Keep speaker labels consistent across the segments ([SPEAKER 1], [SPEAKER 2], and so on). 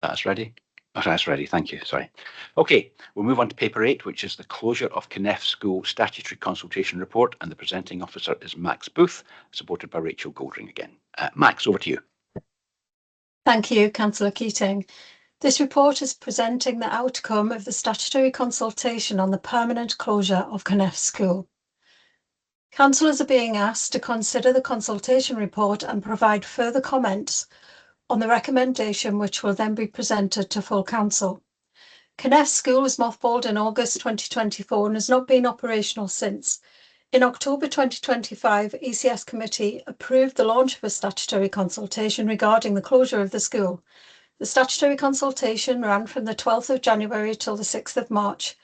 [SPEAKER 1] That's ready. Oh, that's ready. Thank you. Sorry. Okay, we'll move on to paper 8, which is the closure of Kneff School statutory consultation report, and the presenting officer is Max Booth, supported by Rachel Goldring again. Max, over to you.
[SPEAKER 2] Thank you, Councillor Keating. This report is presenting the outcome of the statutory consultation on the permanent closure of Kneff School. Councillors are being asked to consider the consultation report and provide further comments on the recommendation, which will then be presented to full council. Kneff School was mothballed in August 2024 and has not been operational since. In October 2025, ECS Committee approved the launch of a statutory consultation regarding the closure of the school. The statutory consultation ran from the 12th of January till the 6th of March.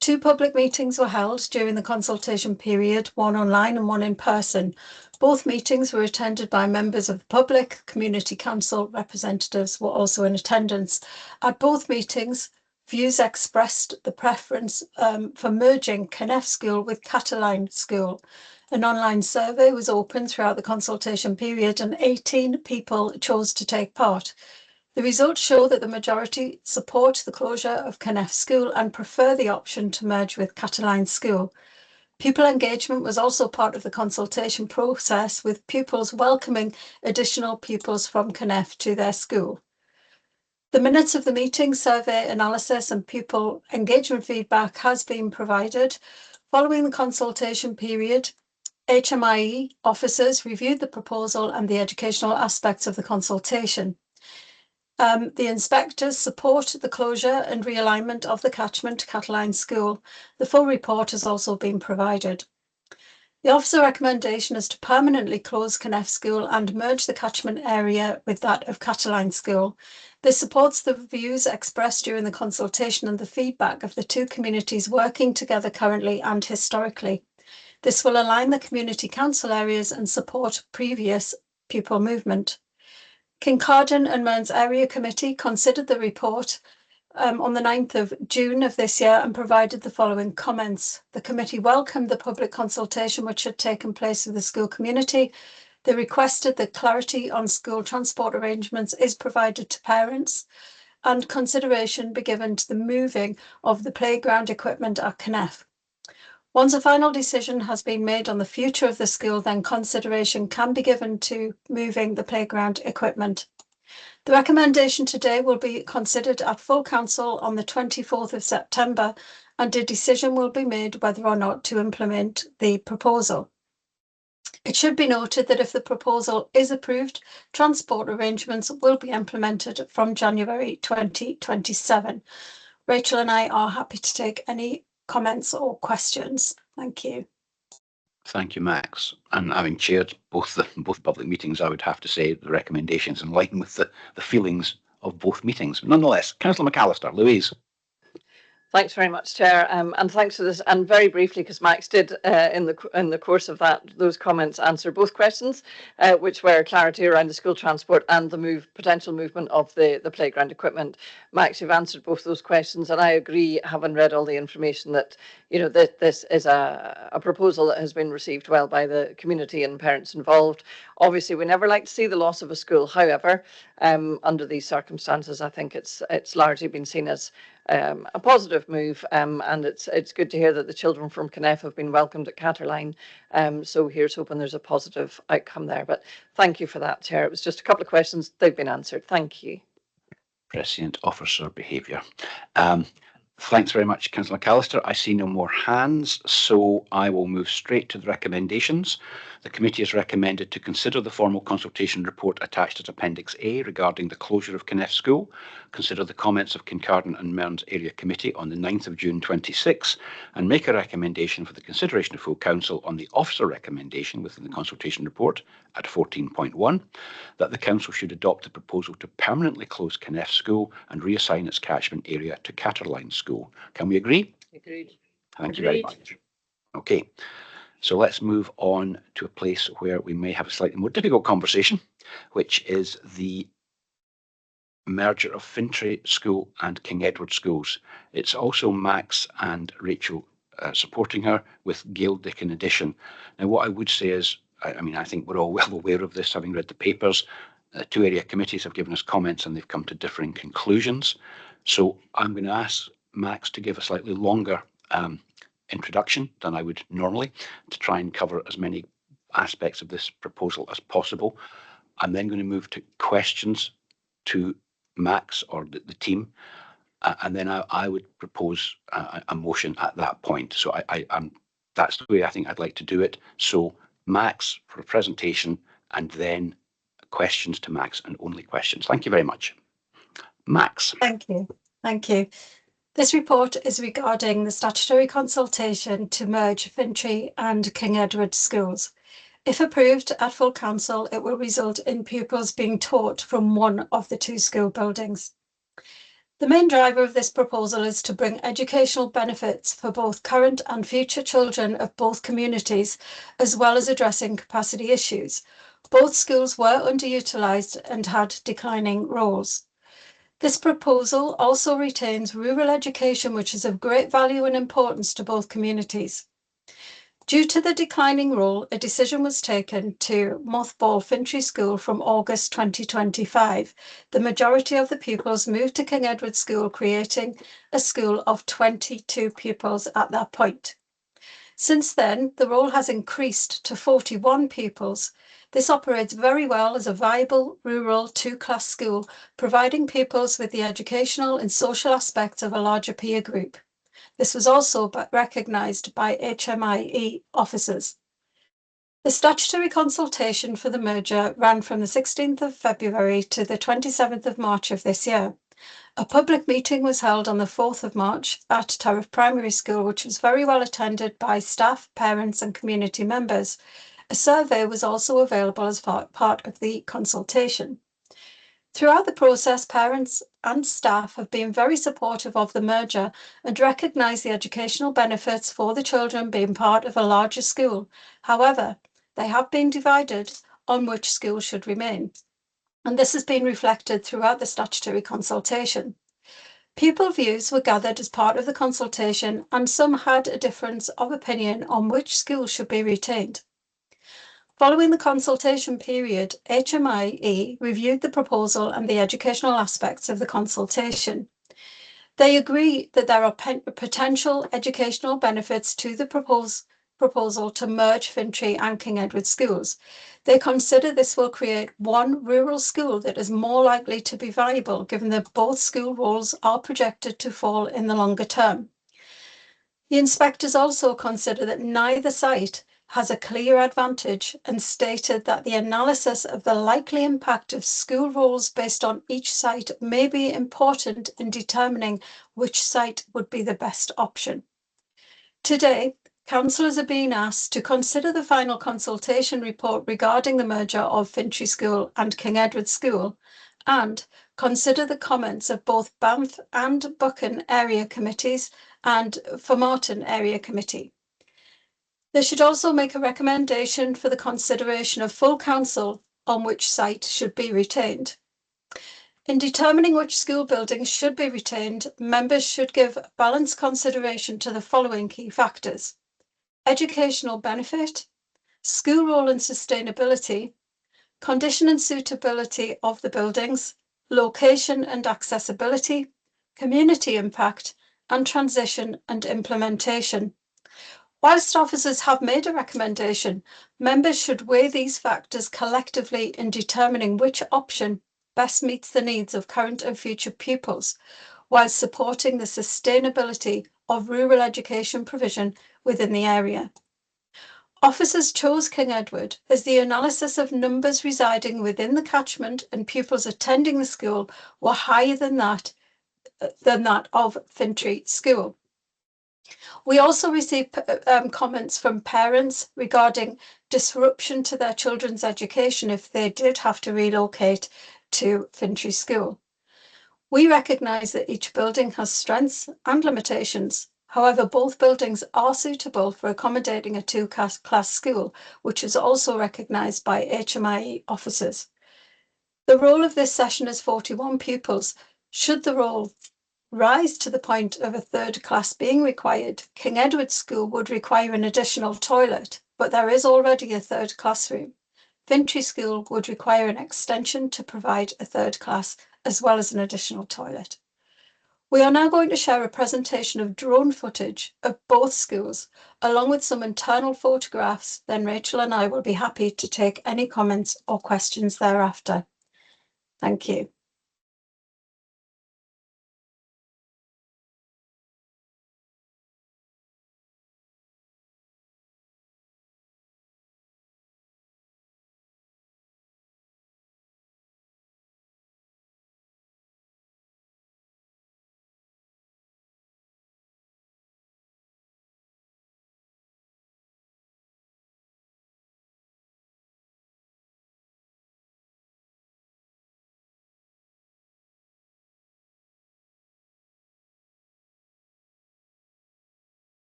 [SPEAKER 2] 2 public meetings were held during the consultation period, one online and one in person. Both meetings were attended by members of the public. Community council representatives were also in attendance. At both meetings, views expressed the preference for merging Kneff School with Cataline School. An online survey was open throughout the consultation period and 18 people chose to take part. The results show that the majority support the closure of Kneff School and prefer the option to merge with Cataline School. Pupil engagement was also part of the consultation process, with pupils welcoming additional pupils from Kneff to their school. The minutes of the meeting, survey analysis and pupil engagement feedback has been provided. Following the consultation period, HMIE officers reviewed the proposal and the educational aspects of the consultation. The inspectors support the closure and realignment of the catchment to Cataline School. The full report has also been provided. The officer recommendation is to permanently close Kneff School and merge the catchment area with that of Cataline School. This supports the views expressed during the consultation and the feedback of the 2 communities working together currently and historically. This will align the community council areas and support previous pupil movement. Kincardine and Mearns Area Committee considered the report on the 9th of June of this year and provided the following comments. The committee welcomed the public consultation which had taken place with the school community. They requested that clarity on school transport arrangements is provided to parents and consideration be given to the moving of the playground equipment at Kneff. Once a final decision has been made on the future of the school, then consideration can be given to moving the playground equipment. The recommendation today will be considered at full council on the 24th of September, and a decision will be made whether or not to implement the proposal. It should be noted that if the proposal is approved, transport arrangements will be implemented from January 2027. Rachel and I are happy to take any comments or questions. Thank you.
[SPEAKER 1] Thank you, Max. And having chaired both public meetings, I would have to say the recommendations in line with the feelings of both meetings. Nonetheless, Councillor McAllister, Louise.
[SPEAKER 3] Thanks very much, Chair, and thanks for this. And very briefly, because Max did in the course of those comments answer both questions, which were clarity around the school transport and the potential movement of the playground equipment. Max, you've answered both those questions, and I agree, having read all the information, that that this is a proposal that has been received well by the community and parents involved. Obviously, we never like to see the loss of a school. However, under these circumstances, I think it's largely been seen as a positive move, and it's good to hear that the children from Kneff have been welcomed at Cataline. So here's hoping there's a positive outcome there. But thank you for that, Chair. It was just a couple of questions. They've been answered. Thank you.
[SPEAKER 1] Prescient officer behaviour. Thanks very much, Councillor McAllister. I see no more hands, so I will move straight to the recommendations. The committee has recommended to consider the formal consultation report attached as Appendix A regarding the closure of Kneff School, consider the comments of Kincardine and Mearns Area Committee on the 9th of June 26, and make a recommendation for the consideration of full council on the officer recommendation within the consultation report at 14.1, that the council should adopt a proposal to permanently close Kneff School and reassign its catchment area to Cataline School. Can we agree?
[SPEAKER 3] Agreed.
[SPEAKER 1] Thank you very much. Okay. So let's move on to a place where we may have a slightly more difficult conversation, which is the merger of Fintry School and King Edward Schools. It's also Max and Rachel supporting her, with Gail Dick in addition. Now, what I would say is, I think we're all well aware of this, having read the papers. Two area committees have given us comments and they've come to differing conclusions. So I'm going to ask Max to give a slightly longer introduction than I would normally to try and cover as many aspects of this proposal as possible. I'm then going to move to questions to Max or the team, and then I would propose a motion at that point. So that's the way I think I'd like to do it. So Max for a presentation, and then questions to Max and only questions. Thank you very much. Max.
[SPEAKER 2] Thank you. Thank you. This report is regarding the statutory consultation to merge Fintry and King Edward schools. If approved at full council, it will result in pupils being taught from one of the two school buildings. The main driver of this proposal is to bring educational benefits for both current and future children of both communities, as well as addressing capacity issues. Both schools were underutilised and had declining roles. This proposal also retains rural education, which is of great value and importance to both communities. Due to the declining role, a decision was taken to mothball Fintry School from August 2025. The majority of the pupils moved to King Edward School, creating a school of 22 pupils at that point. Since then, the role has increased to 41 pupils. This operates very well as a viable rural two-class school, providing pupils with the educational and social aspects of a larger peer group. This was also recognised by HMIE officers. The statutory consultation for the merger ran from the 16th of February to the 27th of March of this year. A public meeting was held on the 4th of March at Tariff Primary School, which was very well attended by staff, parents and community members. A survey was also available as part of the consultation. Throughout the process, parents and staff have been very supportive of the merger and recognise the educational benefits for the children being part of a larger school. However, they have been divided on which school should remain, and this has been reflected throughout the statutory consultation. Pupil views were gathered as part of the consultation, and some had a difference of opinion on which school should be retained. Following the consultation period, HMIE reviewed the proposal and the educational aspects of the consultation. They agree that there are potential educational benefits to the proposal to merge Fintry and King Edward schools. They consider this will create one rural school that is more likely to be viable, given that both school roles are projected to fall in the longer term. The inspectors also consider that neither site has a clear advantage and stated that the analysis of the likely impact of school roles based on each site may be important in determining which site would be the best option. Today, councillors are being asked to consider the final consultation report regarding the merger of Fintry School and King Edward School, and consider the comments of both Banff and Buchan area committees and Formartine area committee. They should also make a recommendation for the consideration of full council on which site should be retained. In determining which school buildings should be retained, members should give balanced consideration to the following key factors: educational benefit, school role and sustainability, condition and suitability of the buildings, location and accessibility, community impact, and transition and implementation. Whilst officers have made a recommendation, members should weigh these factors collectively in determining which option best meets the needs of current and future pupils, while supporting the sustainability of rural education provision within the area. Officers chose King Edward as the analysis of numbers residing within the catchment and pupils attending the school were higher than that of Fintry School. We also received comments from parents regarding disruption to their children's education if they did have to relocate to Fintry School. We recognise that each building has strengths and limitations. However, both buildings are suitable for accommodating a two-class school, which is also recognised by HMIE officers. The role of this session is 41 pupils. Should the role rise to the point of a third class being required, King Edward School would require an additional toilet, but there is already a third classroom. Fintry School would require an extension to provide a third class as well as an additional toilet. We are now going to share a presentation of drone footage of both schools, along with some internal photographs. Then Rachel and I will be happy to take any comments or questions thereafter. Thank you.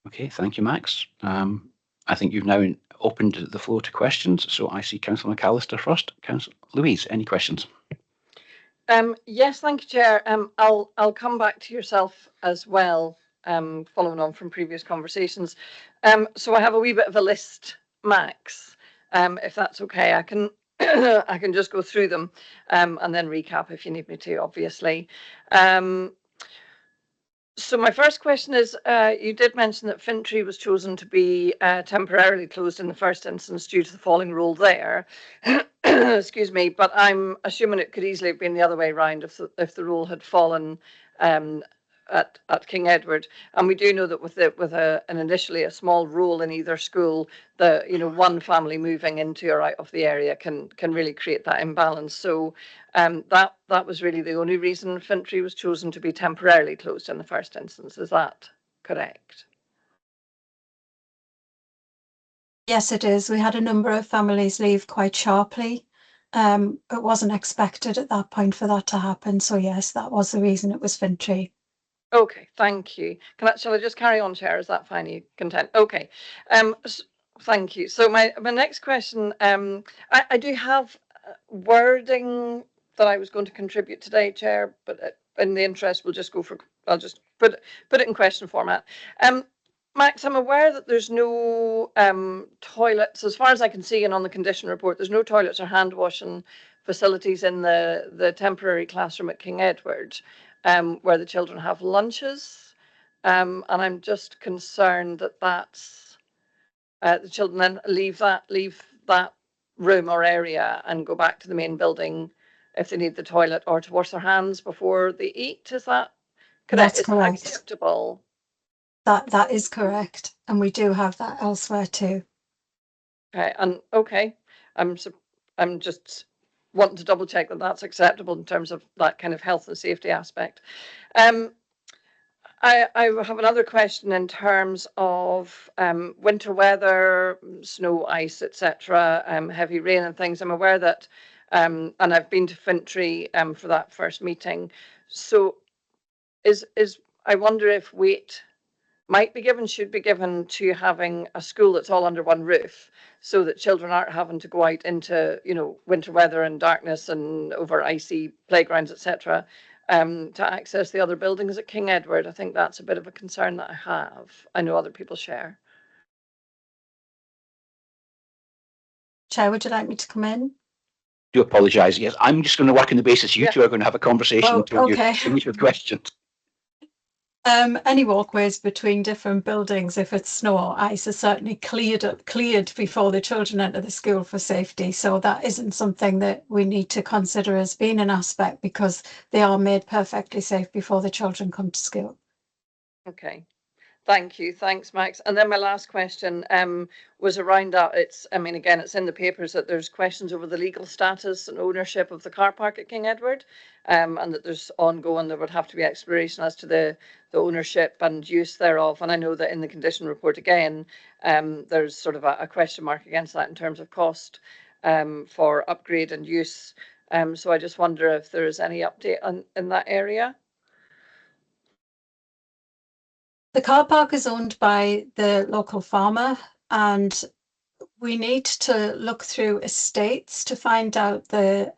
[SPEAKER 1] Okay, thank you, Max. I think you've now opened the floor to questions. So I see Councillor McAllister first. Councillor Louise, any questions?
[SPEAKER 3] Yes, thank you, Chair. I'll come back to yourself as well, following on from previous conversations. So I have a wee bit of a list, Max, if that's okay. I can I can just go through them and then recap if you need me to, obviously. So my first question is, you did mention that Fintry was chosen to be temporarily closed in the first instance due to the falling rule there. Excuse me, but I'm assuming it could easily have been the other way around if the rule had fallen at King Edward. And we do know that with an initially a small rule in either school, one family moving into or out of the area can really create that imbalance. So that was really the only reason Fintry was chosen to be temporarily closed in the first instance. Is that correct?
[SPEAKER 2] Yes, it is. We had a number of families leave quite sharply. It wasn't expected at that point for that to happen. So yes, that was the reason it was Fintry.
[SPEAKER 3] Okay, thank you. Shall I just carry on, Chair? Is that fine? Are you content? Okay. Thank you. So my next question, I do have wording that I was going to contribute today, Chair, but in the interest, I'll just put it in question format. Max, I'm aware that there's no toilets, as far as I can see, and on the condition report, there's no toilets or hand washing facilities in the temporary classroom at King Edward, where the children have lunches, and I'm just concerned that that's the children then leave that room or area and go back to the main building if they need the toilet or to wash their hands before they eat. Is that correct?
[SPEAKER 2] That's correct.
[SPEAKER 3] Acceptable?
[SPEAKER 2] That is correct, and we do have that elsewhere too.
[SPEAKER 3] Okay, and okay, I'm just wanting to double check that that's acceptable in terms of that kind of health and safety aspect. I have another question in terms of winter weather, snow, ice, etc., heavy rain and things. I'm aware that, and I've been to Fintry for that first meeting. So I wonder if weight might be given, should be given to having a school that's all under one roof, so that children aren't having to go out into, you know, winter weather and darkness and over icy playgrounds, etc., to access the other buildings at King Edward. I think that's a bit of a concern that I have. I know other people share.
[SPEAKER 2] Chair, would you like me to come in?
[SPEAKER 1] Do apologise. Yes, I'm just going to work on the basis you two are going to have a conversation until
[SPEAKER 2] okay.
[SPEAKER 1] you finish with questions.
[SPEAKER 2] Any walkways between different buildings, if it's snow or ice, are certainly cleared before the children enter the school for safety. So that isn't something that we need to consider as being an aspect, because they are made perfectly safe before the children come to school.
[SPEAKER 3] Okay. Thank you. Thanks, Max. And then my last question was around that. I mean, again, it's in the papers that there's questions over the legal status and ownership of the car park at King Edward, and that there's ongoing, there would have to be exploration as to the ownership and use thereof. And I know that in the condition report, again, there's sort of a question mark against that in terms of cost for upgrade and use. So I just wonder if there is any update in that area.
[SPEAKER 2] The car park is owned by the local farmer, and we need to look through estates to find out the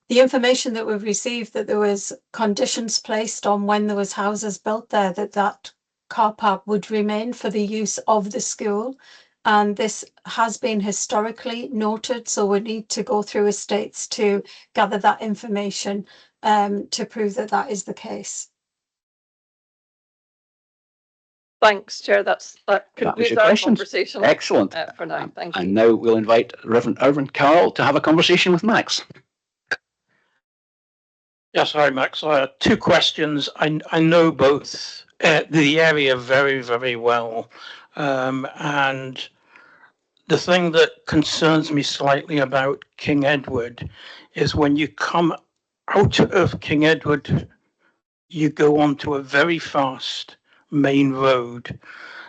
[SPEAKER 2] information that we've received, that there was conditions placed on when there was houses built there, that car park would remain for the use of the school. And this has been historically noted, so we need to go through estates to gather that information to prove that that is the case.
[SPEAKER 3] Thanks, Chair. That concludes our conversation.
[SPEAKER 1] Excellent.
[SPEAKER 3] For now, thank you.
[SPEAKER 1] And now we'll invite Reverend Irvin Carroll to have a conversation with Max.
[SPEAKER 4] Yes, hi, Max. I have two questions. I know both the area very, very well. And the thing that concerns me slightly about King Edward is when you come out of King Edward, you go onto a very fast main road,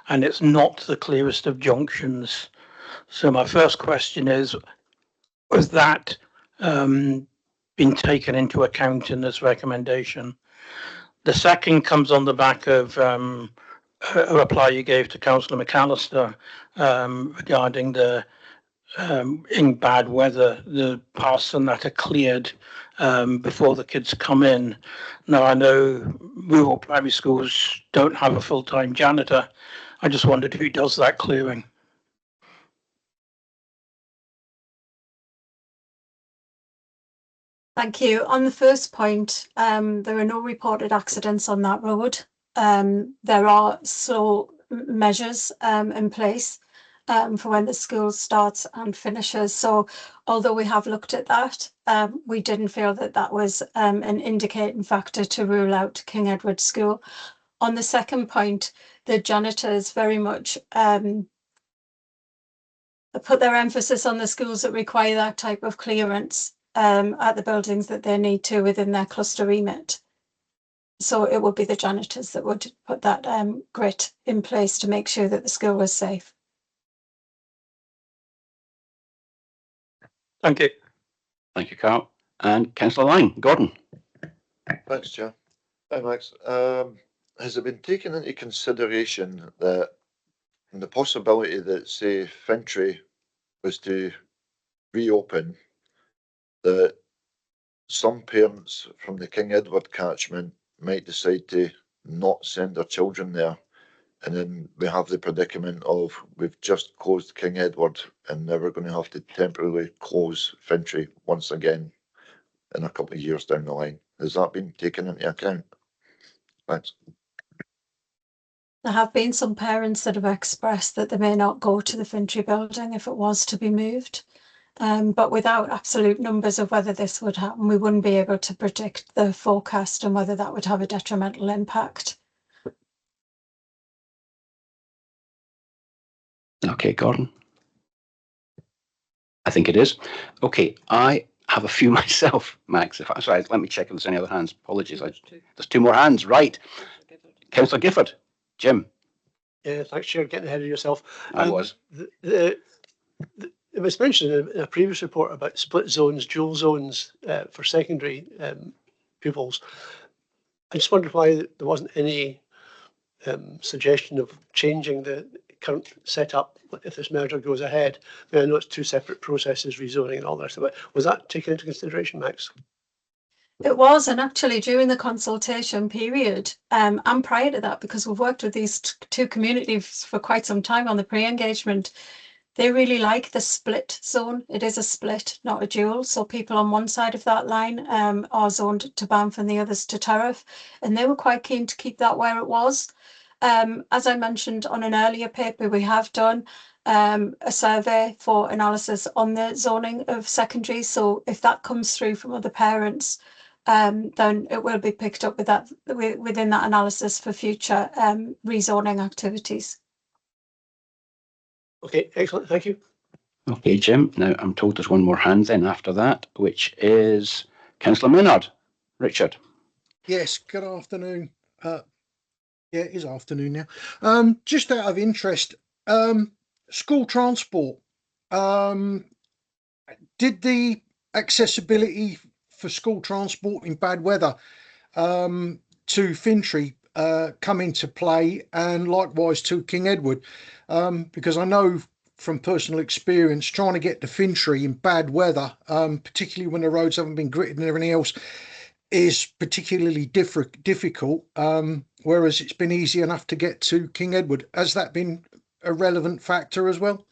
[SPEAKER 4] and it's not the clearest of junctions. So my first question is, was that been taken into account in this recommendation? The second comes on the back of a reply you gave to Councillor McAllister regarding the in bad weather, the paths and that are cleared before the kids come in. Now, I know rural primary schools don't have a full-time janitor. I just wondered who does that clearing.
[SPEAKER 2] Thank you. On the first point, there are no reported accidents on that road. There are slow measures in place for when the school starts and finishes. So although we have looked at that, we didn't feel that that was an indicating factor to rule out King Edward School. On the second point, the janitors very much put their emphasis on the schools that require that type of clearance at the buildings that they need to within their cluster remit. So it would be the janitors that would put that grit in place to make sure that the school was safe.
[SPEAKER 4] Thank you.
[SPEAKER 1] Thank you, Carl. And Councillor Lang, Gordon.
[SPEAKER 5] Thanks, Chair. Hi, Max. Has it been taken into consideration that the possibility that, say, Fintry was to reopen, that some parents from the King Edward catchment might decide to not send their children there, and then we have the predicament of we've just closed King Edward and now we're going to have to temporarily close Fintry once again in a couple of years down the line. Has that been taken into account? Thanks.
[SPEAKER 2] There have been some parents that have expressed that they may not go to the Fintry building if it was to be moved. But without absolute numbers of whether this would happen, we wouldn't be able to predict the forecast and whether that would have a detrimental impact.
[SPEAKER 1] Okay, Gordon. I think it is. Okay, I have a few myself, Max. Sorry, let me check if there's any other hands. Apologies. There's 2 more hands. Right. Councillor Gifford. Jim.
[SPEAKER 6] Yeah, thanks, Chair. Getting ahead of yourself.
[SPEAKER 1] I was.
[SPEAKER 6] It was mentioned in a previous report about split zones, dual zones for secondary pupils. I just wondered why there wasn't any suggestion of changing the current setup if this merger goes ahead. I mean, I know it's 2 separate processes, rezoning and all that, but was that taken into consideration, Max?
[SPEAKER 2] It was, and actually during the consultation period and prior to that, because we've worked with these 2 communities for quite some time on the pre-engagement, they really like the split zone. It is a split, not a dual. So people on one side of that line are zoned to Banff and the others to Turriff, and they were quite keen to keep that where it was. As I mentioned on an earlier paper, we have done a survey for analysis on the zoning of secondary. So if that comes through from other parents, then it will be picked up with that within that analysis for future rezoning activities.
[SPEAKER 6] Okay, excellent. Thank you.
[SPEAKER 1] Okay, Jim. Now I'm told there's one more hand then after that, which is Councillor Maynard. Richard.
[SPEAKER 7] Yes, good afternoon. Yeah, it is afternoon now. Just out of interest, school transport. Did the accessibility for school transport in bad weather to Fintry come into play, and likewise to King Edward? Because I know from personal experience, trying to get to Fintry in bad weather, particularly when the roads haven't been gritted and everything else, is particularly difficult, whereas it's been easy enough to get to King Edward. Has that been a relevant factor as well?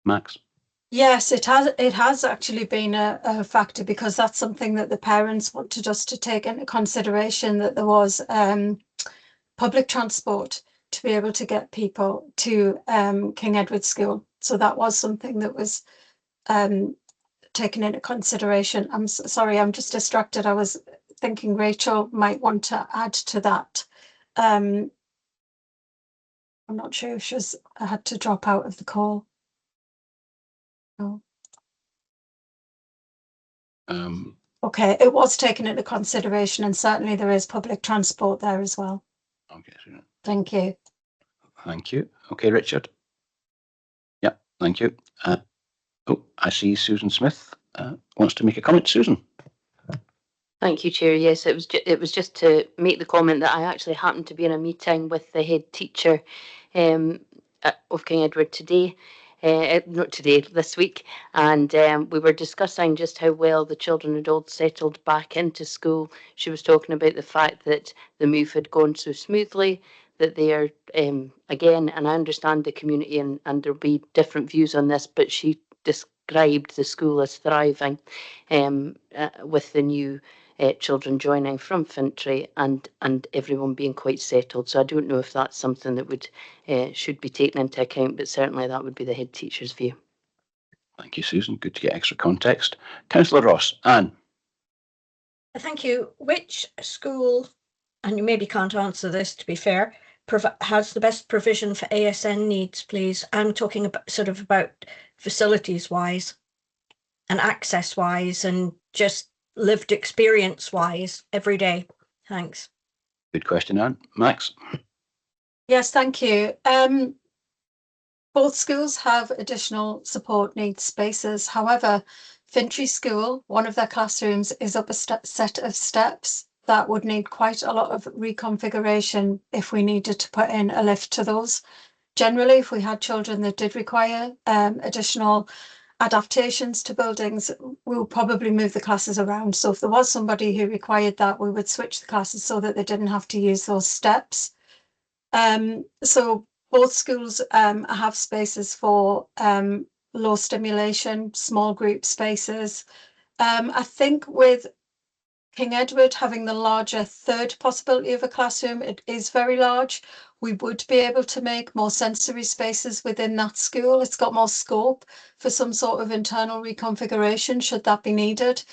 [SPEAKER 1] Max.
[SPEAKER 2] Yes, it has actually been a factor, because that's something that the parents wanted us to take into consideration, that there was public transport to be able to get people to King Edward School. So that was something that was taken into consideration. I'm sorry, I'm just distracted. I was thinking Rachel might want to add to that. I'm not sure if she's had to drop out of the call. No. Okay, it was taken into consideration, and certainly there is public transport there as well.
[SPEAKER 1] Okay.
[SPEAKER 2] Thank you.
[SPEAKER 1] Thank you. Okay, Richard. Yeah, thank you. I see Susan Smith wants to make a comment. Susan.
[SPEAKER 8] Thank you, Chair. Yes, it was just to make the comment that I actually happened to be in a meeting with the head teacher of King Edward today, this week, and we were discussing just how well the children had all settled back into school. She was talking about the fact that the move had gone so smoothly, that they are, again, and I understand the community and there'll be different views on this, but she described the school as thriving with the new children joining from Fintry and everyone being quite settled. So I don't know if that's something that would should be taken into account, but certainly that would be the head teacher's view.
[SPEAKER 1] Thank you, Susan. Good to get extra context. Councillor Ross. Anne.
[SPEAKER 9] Thank you. Which school, and you maybe can't answer this to be fair, has the best provision for ASN needs, please? I'm talking about facilities wise and access wise and just lived experience wise every day. Thanks.
[SPEAKER 1] Good question, Anne. Max.
[SPEAKER 2] Yes, thank you. Both schools have additional support needs spaces. However, Fintry School, one of their classrooms is up a set of steps that would need quite a lot of reconfiguration if we needed to put in a lift to those. Generally, if we had children that did require additional adaptations to buildings, we would probably move the classes around. So if there was somebody who required that, we would switch the classes so that they didn't have to use those steps. So both schools have spaces for low stimulation, small group spaces. I think with King Edward having the larger third possibility of a classroom, it is very large. We would be able to make more sensory spaces within that school. It's got more scope for some sort of internal reconfiguration should that be needed.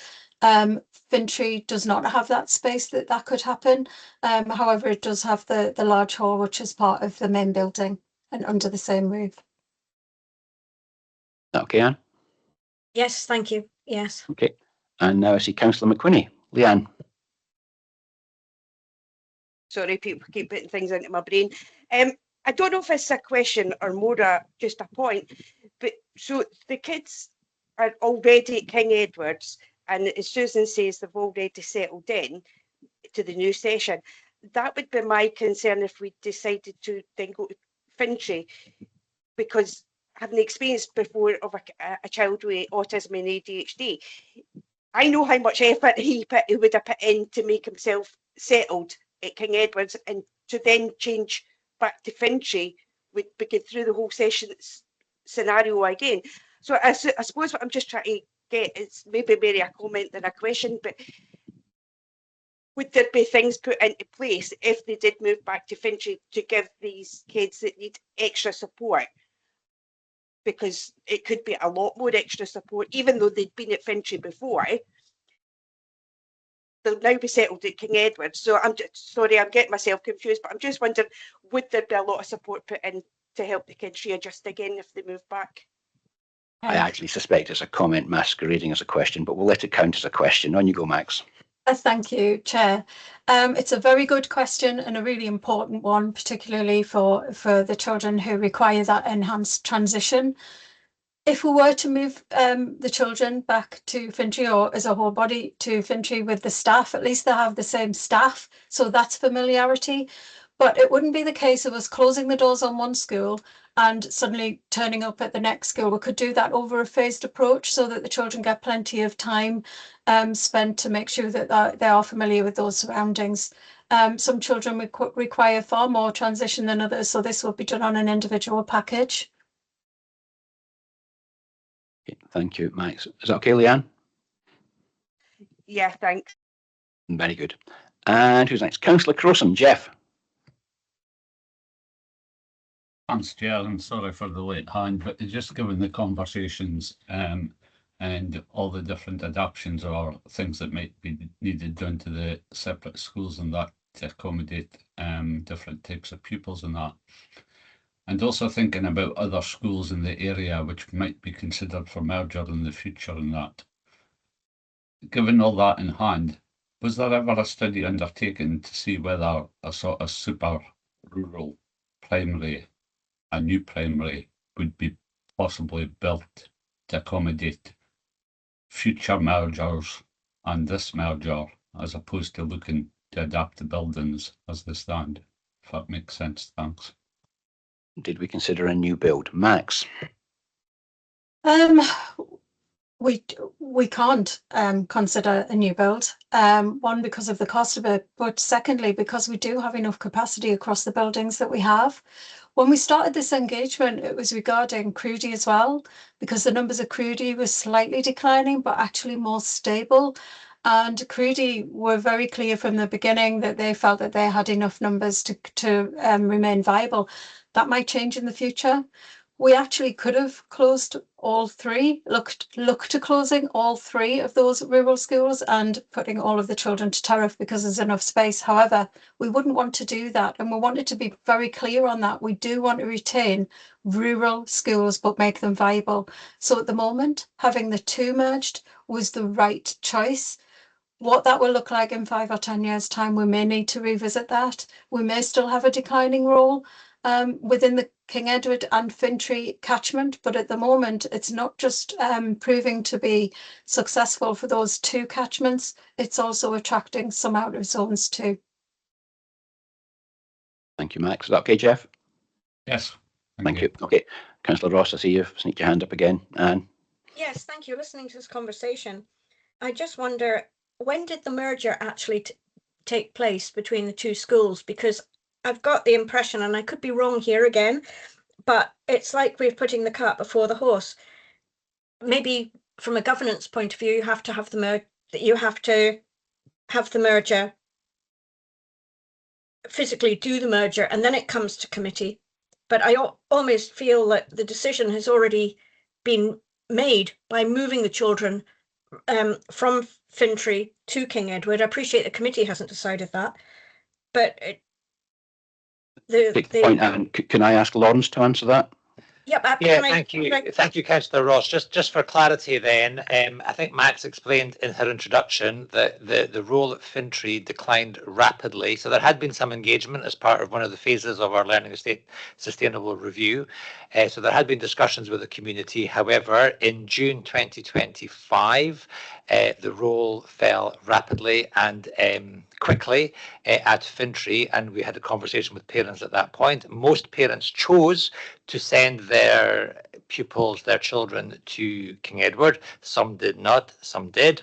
[SPEAKER 2] Fintry does not have that space that could happen. However, it does have the large hall, which is part of the main building and under the same roof.
[SPEAKER 1] Okay, Anne?
[SPEAKER 9] Yes, thank you. Yes.
[SPEAKER 1] Okay. And now I see Councillor McQuinney. Leanne?
[SPEAKER 10] Sorry, people keep putting things into my brain. I don't know if it's a question or more just a point, but so the kids are already at King Edward's, and as Susan says, they've already settled in to the new session. That would be my concern if we decided to then go to Fintry, because having experienced before of a child with autism and ADHD, I know how much effort he would have put in to make himself settled at King Edward's, and to then change back to Fintry would be going through the whole session scenario again. So I suppose what I'm just trying to get is maybe a comment than a question, but would there be things put into place if they did move back to Fintry to give these kids that need extra support? Because it could be a lot more extra support, even though they'd been at Fintry before. They'll now be settled at King Edward. So I'm just, sorry, I'm getting myself confused, but I'm just wondering, would there be a lot of support put in to help the kids readjust again if they move back?
[SPEAKER 1] I actually suspect it's a comment masquerading as a question, but we'll let it count as a question. On you go, Max.
[SPEAKER 2] Thank you, Chair. It's a very good question and a really important one, particularly for the children who require that enhanced transition. If we were to move the children back to Fintry, or as a whole body to Fintry with the staff, at least they have the same staff, so that's familiarity. But it wouldn't be the case of us closing the doors on one school and suddenly turning up at the next school. We could do that over a phased approach so that the children get plenty of time spent to make sure that they are familiar with those surroundings. Some children require far more transition than others, so this will be done on an individual package.
[SPEAKER 1] Okay, thank you, Max. Is that okay, Leanne?
[SPEAKER 10] Yeah, thanks.
[SPEAKER 1] Very good. And who's next? Councillor Crowson. Jeff.
[SPEAKER 11] Thanks, Chair, and sorry for the late hand, but just given the conversations and all the different adaptations or things that might be needed done to the separate schools and that to accommodate different types of pupils and that. And also thinking about other schools in the area which might be considered for merger in the future and that. Given all that in hand, was there ever a study undertaken to see whether a sort of super rural primary, a new primary, would be possibly built to accommodate future mergers and this merger, as opposed to looking to adapt the buildings as they stand? If that makes sense, thanks.
[SPEAKER 1] Did we consider a new build? Max?
[SPEAKER 2] We can't consider a new build, one, because of the cost of it, but secondly, because we do have enough capacity across the buildings that we have. When we started this engagement, it was regarding Crudy as well, because the numbers of Crudy were slightly declining, but actually more stable. And Crudy were very clear from the beginning that they felt that they had enough numbers to remain viable. That might change in the future. We actually could have closed all three, looked to closing all three of those rural schools and putting all of the children to tariff because there's enough space. However, we wouldn't want to do that, and we wanted to be very clear on that. We do want to retain rural schools but make them viable. So at the moment, having the two merged was the right choice. What that will look like in 5 or 10 years' time, we may need to revisit that. We may still have a declining role within the King Edward and Fintry catchment, but at the moment it's not just proving to be successful for those two catchments, it's also attracting some out of zones too.
[SPEAKER 1] Thank you, Max. Is that okay, Jeff?
[SPEAKER 11] Yes.
[SPEAKER 1] Thank you. Okay. Councillor Ross, I see you've sneaked your hand up again. Anne?
[SPEAKER 9] Yes, thank you. Listening to this conversation, I just wonder, when did the merger actually take place between the two schools? Because I've got the impression, and I could be wrong here again, but it's like we're putting the cart before the horse. Maybe from a governance point of view, you have to have the merger, physically do the merger, and then it comes to committee. But I almost feel that the decision has already been made by moving the children from Fintry to King Edward. I appreciate the committee hasn't decided that, but
[SPEAKER 1] Take the point, Anne. Can I ask Lawrence to answer that?
[SPEAKER 9] Yep.
[SPEAKER 12] Yeah, thank you. Thank you, Councillor Ross. Just for clarity then, I think Max explained in her introduction that the role at Fintry declined rapidly. So there had been some engagement as part of one of the phases of our Learning Estate Sustainable Review. So there had been discussions with the community. However, in June 2025, the role fell rapidly and quickly at Fintry, and we had a conversation with parents at that point. Most parents chose to send their pupils, their children, to King Edward. Some did not, some did.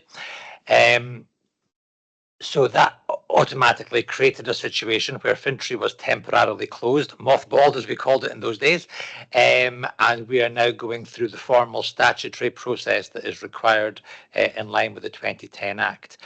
[SPEAKER 12] So that automatically created a situation where Fintry was temporarily closed, mothballed as we called it in those days, and we are now going through the formal statutory process that is required in line with the 2010 Act.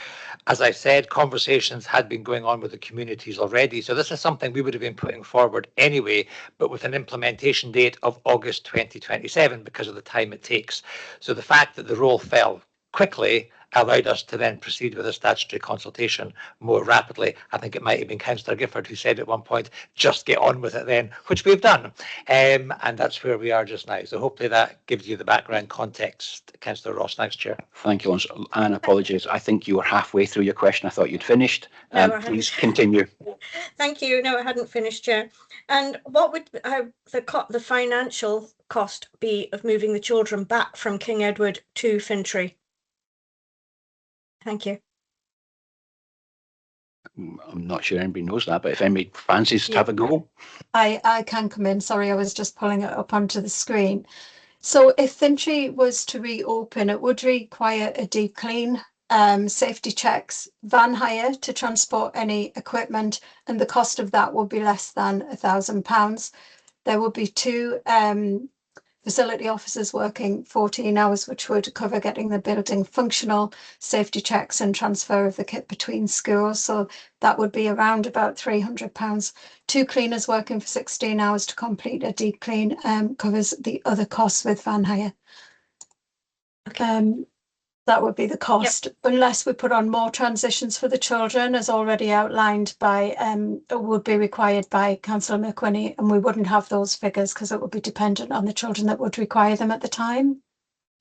[SPEAKER 12] As I said, conversations had been going on with the communities already, so this is something we would have been putting forward anyway, but with an implementation date of August 2027 because of the time it takes. So the fact that the role fell quickly allowed us to then proceed with a statutory consultation more rapidly. I think it might have been Councillor Gifford who said at one point, just get on with it then, which we've done. And that's where we are just now. So hopefully that gives you the background context. Councillor Ross, thanks, Chair.
[SPEAKER 1] Thank you, Anne. Apologies. I think you were halfway through your question. I thought you'd finished. Please continue.
[SPEAKER 9] Thank you. No, I hadn't finished, Chair. And what would the financial cost be of moving the children back from King Edward to Fintry? Thank you.
[SPEAKER 1] I'm not sure anybody knows that, but if anybody fancies to have a go.
[SPEAKER 2] I can come in. Sorry, I was just pulling it up onto the screen. So if Fintry was to reopen, it would require a deep clean, safety checks, van hire to transport any equipment, and the cost of that will be less than £1,000. There will be 2 facility officers working 14 hours, which would cover getting the building functional, safety checks and transfer of the kit between schools. So that would be around about £300. 2 cleaners working for 16 hours to complete a deep clean covers the other costs with van hire.
[SPEAKER 9] Okay.
[SPEAKER 2] That would be the cost, unless we put on more transitions for the children, as already outlined by, would be required by Councillor McWhinney, and we wouldn't have those figures because it would be dependent on the children that would require them at the time.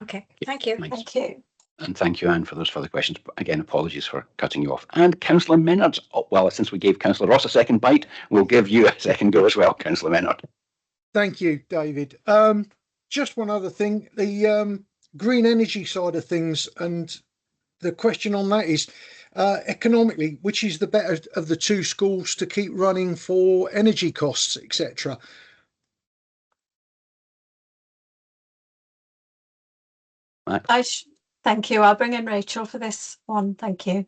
[SPEAKER 9] Okay, thank you.
[SPEAKER 1] Thanks.
[SPEAKER 2] Thank you.
[SPEAKER 1] And thank you, Anne, for those further questions. Again, apologies for cutting you off. And Councillor Menard, well, since we gave Councillor Ross a second bite, we'll give you a second go as well, Councillor Menard.
[SPEAKER 7] Thank you, David. Just one other thing, the green energy side of things, and the question on that is economically, which is the better of the 2 schools to keep running for energy costs, etc.?
[SPEAKER 2] Thank you. I'll bring in Rachel for this one. Thank you.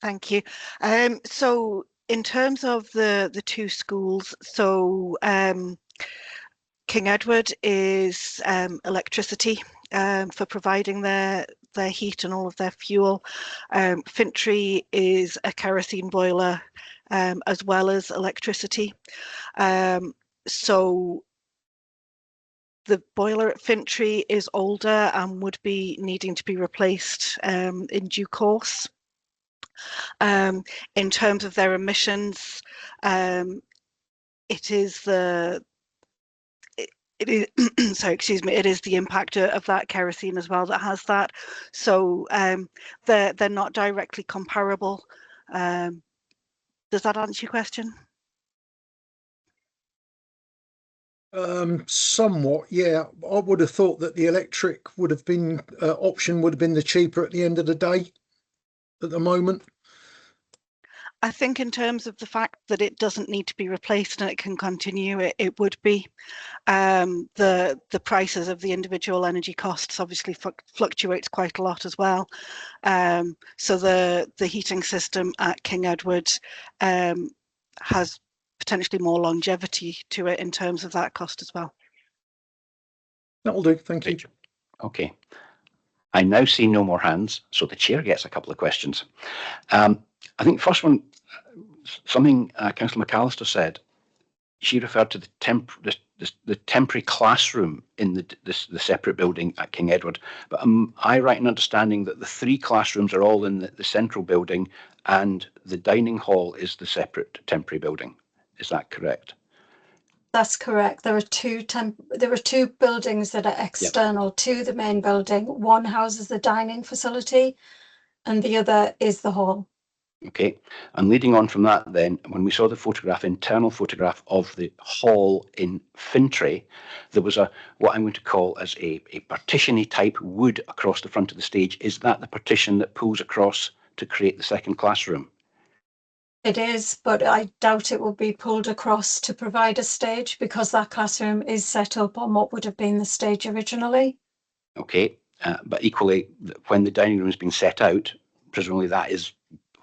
[SPEAKER 13] Thank you. So in terms of the 2 schools, so King Edward is electricity for providing their heat and all of their fuel. Fintry is a kerosene boiler as well as electricity. So the boiler at Fintry is older and would be needing to be replaced in due course. In terms of their emissions, it is the impact of that kerosene as well that has that. So they're not directly comparable. Does that answer your question?
[SPEAKER 7] Somewhat, yeah. I would have thought that the electric would have been option would have been the cheaper at the end of the day at the moment.
[SPEAKER 13] I think in terms of the fact that it doesn't need to be replaced and it can continue, it would be. The prices of the individual energy costs obviously fluctuates quite a lot as well. So the heating system at King Edward has potentially more longevity to it in terms of that cost as well.
[SPEAKER 7] That'll do. Thank you.
[SPEAKER 1] Okay. I now see no more hands, so the chair gets a couple of questions. I think first one, something Councillor McAllister said. She referred to the temporary classroom in the separate building at King Edward. But am I right in understanding that the 3 classrooms are all in the central building and the dining hall is the separate temporary building? Is that correct?
[SPEAKER 2] That's correct. There are two buildings that are external to the main building. One houses the dining facility and the other is the hall.
[SPEAKER 1] Okay, and leading on from that then, when we saw the internal photograph of the hall in Fintry, there was what I'm going to call as a partition-y type wood across the front of the stage. Is that the partition that pulls across to create the second classroom?
[SPEAKER 2] It is, but I doubt it will be pulled across to provide a stage because that classroom is set up on what would have been the stage originally.
[SPEAKER 1] Okay, but equally, when the dining room has been set out, presumably that is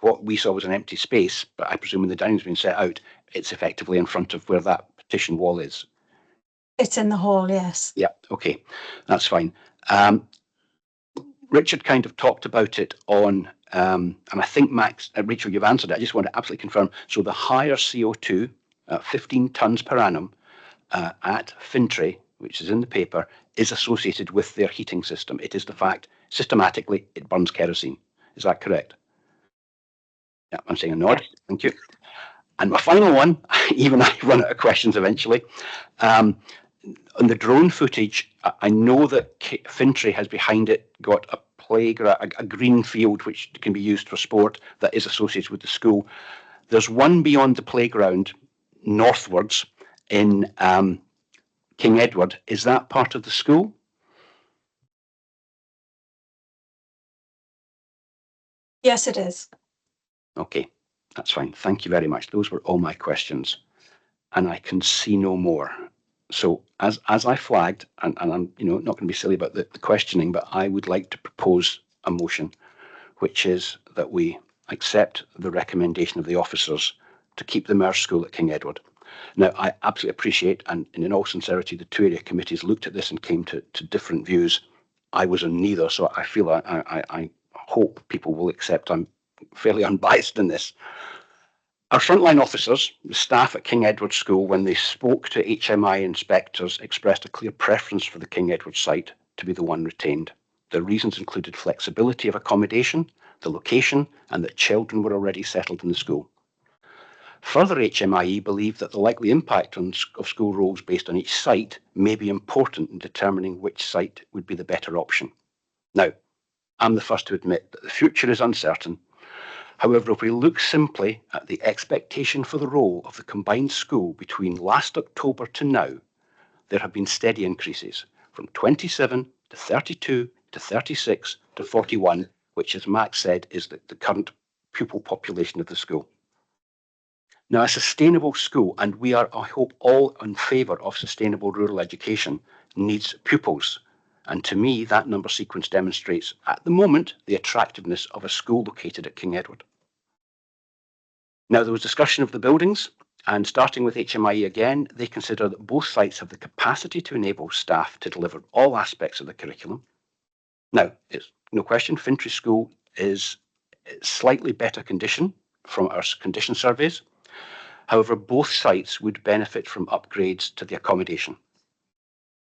[SPEAKER 1] what we saw was an empty space, but I presume when the dining room's been set out, it's effectively in front of where that partition wall is.
[SPEAKER 2] It's in the hall, yes.
[SPEAKER 1] Yeah, okay, that's fine. Richard kind of talked about it on, and I think Max, Rachel, you've answered it. I just want to absolutely confirm. So the higher CO2, 15 tonnes per annum at Fintry, which is in the paper, is associated with their heating system. It is the fact, systematically, it burns kerosene. Is that correct? Yeah, I'm saying a nod. Thank you. And my final one, even I run out of questions eventually. On the drone footage, I know that Fintry has behind it got a playground, a green field which can be used for sport that is associated with the school. There's one beyond the playground northwards in King Edward. Is that part of the school?
[SPEAKER 2] Yes, it is. Okay,
[SPEAKER 1] that's fine. Thank you very much. Those were all my questions, and I can see no more. So as I flagged, and I'm not going to be silly about the questioning, but I would like to propose a motion, which is that we accept the recommendation of the officers to keep the merged school at King Edward. Now, I absolutely appreciate, and in all sincerity, the two area committees looked at this and came to different views. I was on neither, so I feel I hope people will accept I'm fairly unbiased in this. Our frontline officers, the staff at King Edward School, when they spoke to HMI inspectors, expressed a clear preference for the King Edward site to be the one retained. The reasons included flexibility of accommodation, the location, and that children were already settled in the school. Further, HMIE believed that the likely impact of school roles based on each site may be important in determining which site would be the better option. Now, I'm the first to admit that the future is uncertain. However, if we look simply at the expectation for the role of the combined school between last October to now, there have been steady increases from 27 to 32 to 36 to 41, which, as Max said, is the current pupil population of the school. Now, a sustainable school, and we are, I hope, all in favour of sustainable rural education, needs pupils. And to me, that number sequence demonstrates, at the moment, the attractiveness of a school located at King Edward. Now, there was discussion of the buildings, and starting with HMIE again, they consider that both sites have the capacity to enable staff to deliver all aspects of the curriculum. Now, it's no question, Fintry School is slightly better condition from our condition surveys. However, both sites would benefit from upgrades to the accommodation.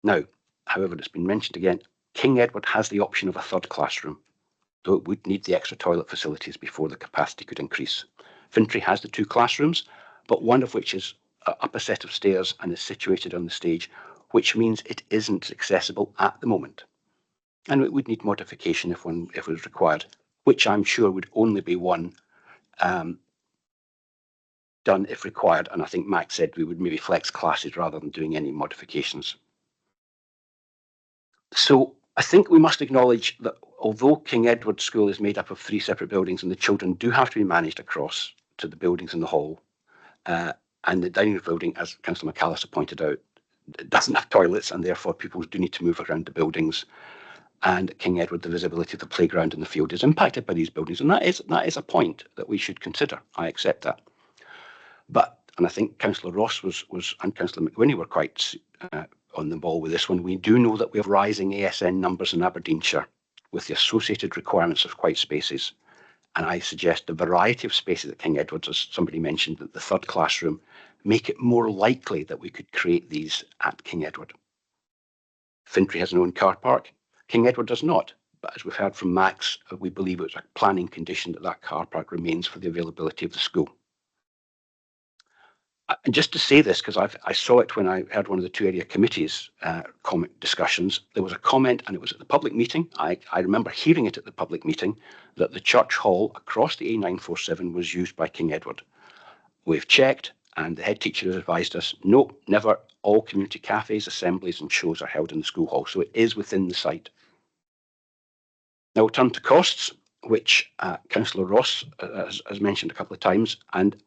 [SPEAKER 1] Now, however, it's been mentioned again, King Edward has the option of a third classroom, though it would need the extra toilet facilities before the capacity could increase. Fintry has the two classrooms, but one of which is up a set of stairs and is situated on the stage, which means it isn't accessible at the moment. And it would need modification if it was required, which I'm sure would only be one done if required. And I think Max said we would maybe flex classes rather than doing any modifications. So I think we must acknowledge that although King Edward School is made up of 3 separate buildings and the children do have to be managed across to the buildings in the hall, and the dining room building, as Councillor McAllister pointed out, doesn't have toilets, and therefore people do need to move around the buildings. And at King Edward, the visibility of the playground and the field is impacted by these buildings, and that is a point that we should consider. I accept that. But, and I think Councillor Ross and Councillor McWhinney were quite on the ball with this one, we do know that we have rising ASN numbers in Aberdeenshire with the associated requirements of white spaces. And I suggest the variety of spaces at King Edward's, as somebody mentioned, that the third classroom, make it more likely that we could create these at King Edward. Fintry has an own car park. King Edward does not. But as we've heard from Max, we believe it's a planning condition that car park remains for the availability of the school. And just to say this, because I saw it when I heard one of the two area committees comment discussions, there was a comment, and it was at the public meeting. I remember hearing it at the public meeting, that the church hall across the A947 was used by King Edward. We've checked, and the head teacher has advised us, no, never. All community cafes, assemblies and shows are held in the school hall, so it is within the site. Now we'll turn to costs, which Councillor Ross has mentioned a couple of times, and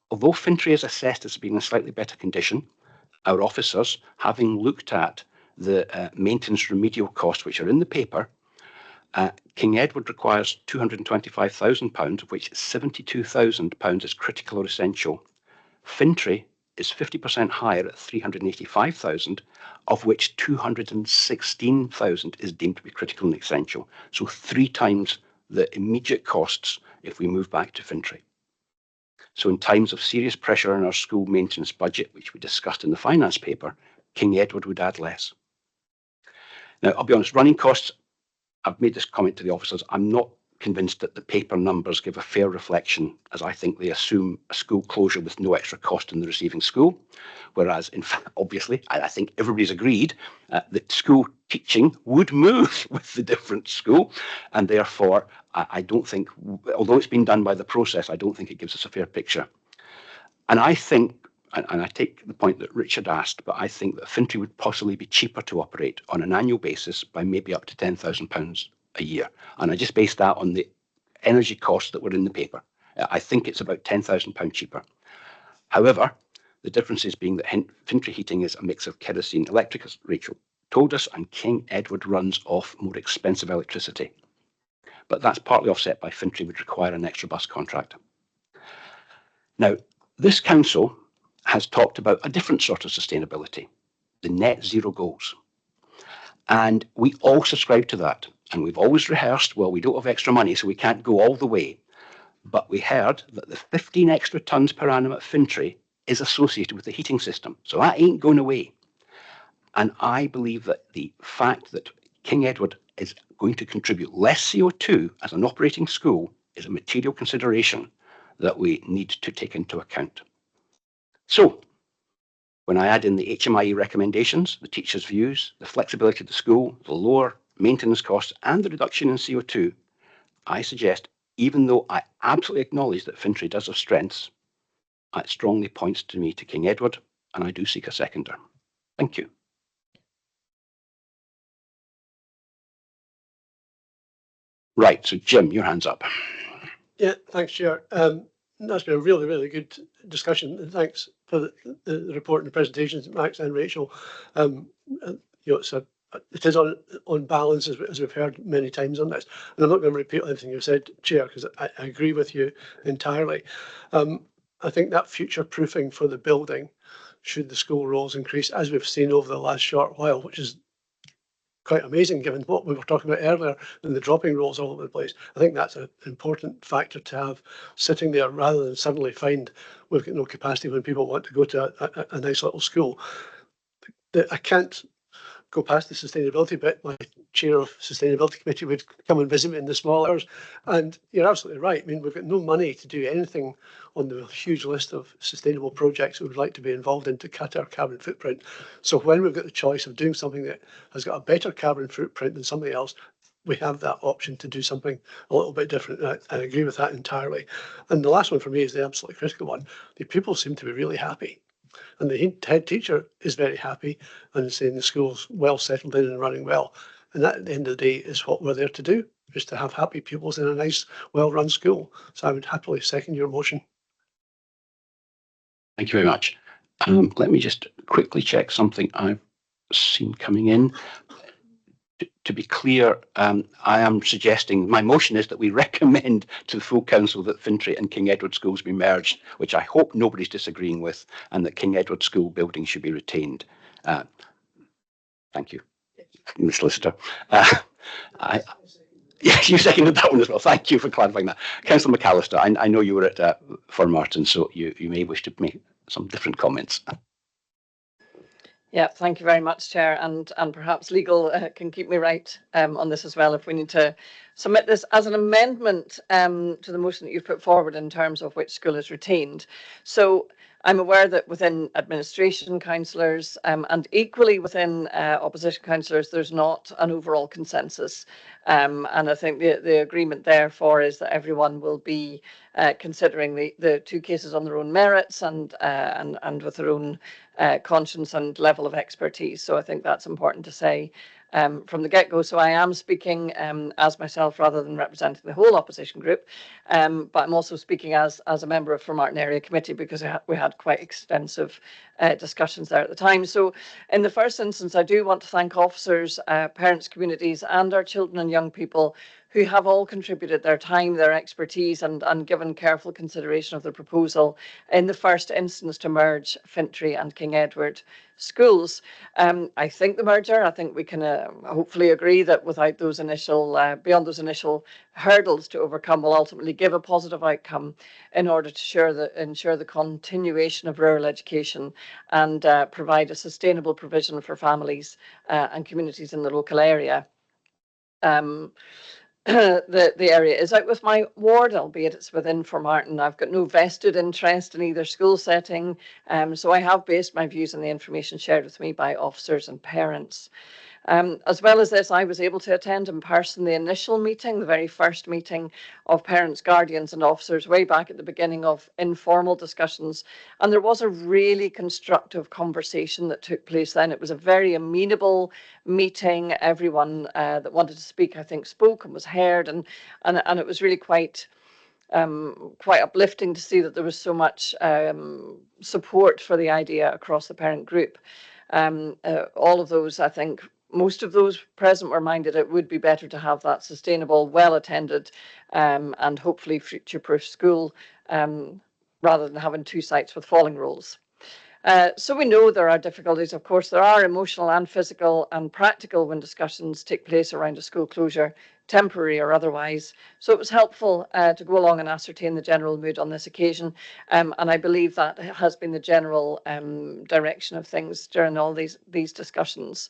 [SPEAKER 1] although Fintry is assessed as being in slightly better condition, our officers, having looked at the maintenance remedial costs which are in the paper, King Edward requires £225,000, of which £72,000 is critical or essential. Fintry is 50% higher at £385,000, of which £216,000 is deemed to be critical and essential. So 3 times the immediate costs if we move back to Fintry. So in times of serious pressure on our school maintenance budget, which we discussed in the finance paper, King Edward would add less. Now, I'll be honest, running costs, I've made this comment to the officers, I'm not convinced that the paper numbers give a fair reflection, as I think they assume a school closure with no extra cost in the receiving school, whereas in fact, obviously, I think everybody's agreed that school teaching would move with the different school, and therefore I don't think, although it's been done by the process, I don't think it gives us a fair picture. And I think, and I take the point that Richard asked, but I think that Fintry would possibly be cheaper to operate on an annual basis by maybe up to £10,000 a year. And I just based that on the energy costs that were in the paper. I think it's about £10,000 cheaper. However, the differences being that Fintry heating is a mix of kerosene electric, as Rachel told us, and King Edward runs off more expensive electricity. But that's partly offset by Fintry would require an extra bus contract. Now, this council has talked about a different sort of sustainability, the net zero goals. And we all subscribe to that. And we've always rehearsed, well, we don't have extra money, so we can't go all the way. But we heard that the 15 extra tonnes per annum at Fintry is associated with the heating system. So that ain't going away. And I believe that the fact that King Edward is going to contribute less CO2 as an operating school is a material consideration that we need to take into account. So, when I add in the HMIE recommendations, the teachers' views, the flexibility of the school, the lower maintenance costs, and the reduction in CO2, I suggest, even though I absolutely acknowledge that Fintry does have strengths, it strongly points to me to King Edward, and I do seek a seconder. Thank you. Right, so Jim, your hand's up.
[SPEAKER 6] Yeah, thanks, Chair. That's been a really, really good discussion, and thanks for the report and the presentations, Max and Rachel. It is on balance, as we've heard many times on this. And I'm not going to repeat everything you've said, Chair, because I agree with you entirely. I think that future proofing for the building, should the school rolls increase, as we've seen over the last short while, which is quite amazing given what we were talking about earlier and the dropping rolls all over the place. I think that's an important factor to have sitting there rather than suddenly find we've got no capacity when people want to go to a nice little school. I can't go past the sustainability bit. My chair of sustainability committee would come and visit me in the small hours, and you're absolutely right. I mean, we've got no money to do anything on the huge list of sustainable projects we would like to be involved in to cut our carbon footprint. So when we've got the choice of doing something that has got a better carbon footprint than something else, we have that option to do something a little bit different. I agree with that entirely. And the last one for me is the absolutely critical one. The pupils seem to be really happy. And the head teacher is very happy and saying the school's well settled in and running well. And that, at the end of the day, is what we're there to do, is to have happy pupils in a nice, well-run school. So I would happily second your motion.
[SPEAKER 1] Thank you very much. Let me just quickly check something I've seen coming in. To be clear, I am suggesting, my motion is that we recommend to the full council that Fintry and King Edward schools be merged, which I hope nobody's disagreeing with, and that King Edward school building should be retained. Thank you, Ms. Lister. Yeah, you seconded that one as well. Thank you for clarifying that. Councillor McAllister, I know you were at for Martin, so you may wish to make some different comments.
[SPEAKER 3] Yeah, thank you very much, Chair, and perhaps legal can keep me right on this as well if we need to submit this as an amendment to the motion that you've put forward in terms of which school is retained. So I'm aware that within administration councillors and equally within opposition councillors, there's not an overall consensus. And I think the agreement therefore is that everyone will be considering the two cases on their own merits and with their own conscience and level of expertise. So I think that's important to say from the get-go. So I am speaking as myself rather than representing the whole opposition group, but I'm also speaking as a member of Martin Area Committee because we had quite extensive discussions there at the time. So in the first instance, I do want to thank officers, parents, communities and our children and young people who have all contributed their time, their expertise and given careful consideration of the proposal in the first instance to merge Fintry and King Edward schools. I think the merger, I think we can hopefully agree that without those initial, beyond those initial hurdles to overcome, will ultimately give a positive outcome in order to ensure the continuation of rural education and provide a sustainable provision for families and communities in the local area. The area is out with my ward, albeit it's within Formartine. I've got no vested interest in either school setting, so I have based my views on the information shared with me by officers and parents. As well as this, I was able to attend in person the initial meeting, the very first meeting of parents, guardians and officers way back at the beginning of informal discussions. And there was a really constructive conversation that took place then. It was a very amenable meeting. Everyone that wanted to speak, I think, spoke and was heard. And it was really quite uplifting to see that there was so much support for the idea across the parent group. All of those, I think, most of those present were minded it would be better to have that sustainable, well-attended and hopefully future-proof school rather than having two sites with falling roles. So we know there are difficulties. Of course, there are emotional and physical and practical when discussions take place around a school closure, temporary or otherwise. So it was helpful to go along and ascertain the general mood on this occasion. And I believe that has been the general direction of things during all these discussions.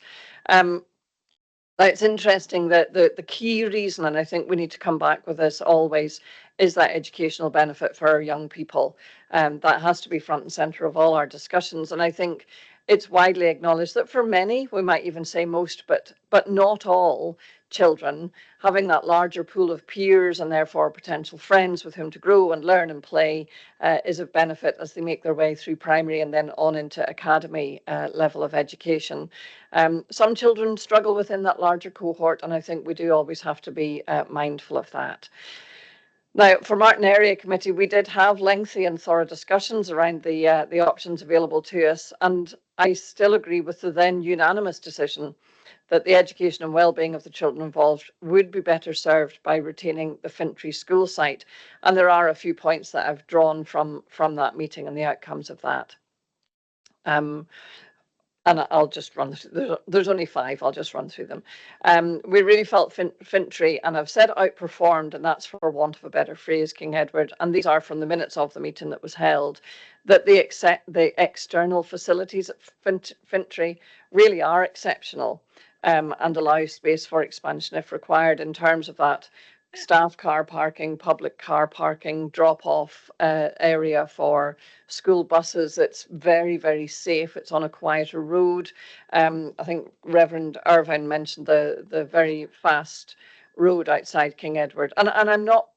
[SPEAKER 3] It's interesting that the key reason, and I think we need to come back with this always, is that educational benefit for our young people. That has to be front and centre of all our discussions. And I think it's widely acknowledged that for many, we might even say most, but not all children, having that larger pool of peers and therefore potential friends with whom to grow and learn and play is of benefit as they make their way through primary and then on into academy level of education. Some children struggle within that larger cohort, and I think we do always have to be mindful of that. Now, for Martin Area Committee, we did have lengthy and thorough discussions around the options available to us, and I still agree with the then unanimous decision that the education and well-being of the children involved would be better served by retaining the Fintry school site. And there are a few points that I've drawn from that meeting and the outcomes of that. And I'll just run through, there's only 5, I'll just run through them. We really felt Fintry, and I've said outperformed, and that's for want of a better phrase, King Edward, and these are from the minutes of the meeting that was held, that the external facilities at Fintry really are exceptional and allow space for expansion if required in terms of that staff car parking, public car parking, drop-off area for school buses. It's very, very safe. It's on a quieter road. I think Reverend Irvine mentioned the very fast road outside King Edward. And I'm not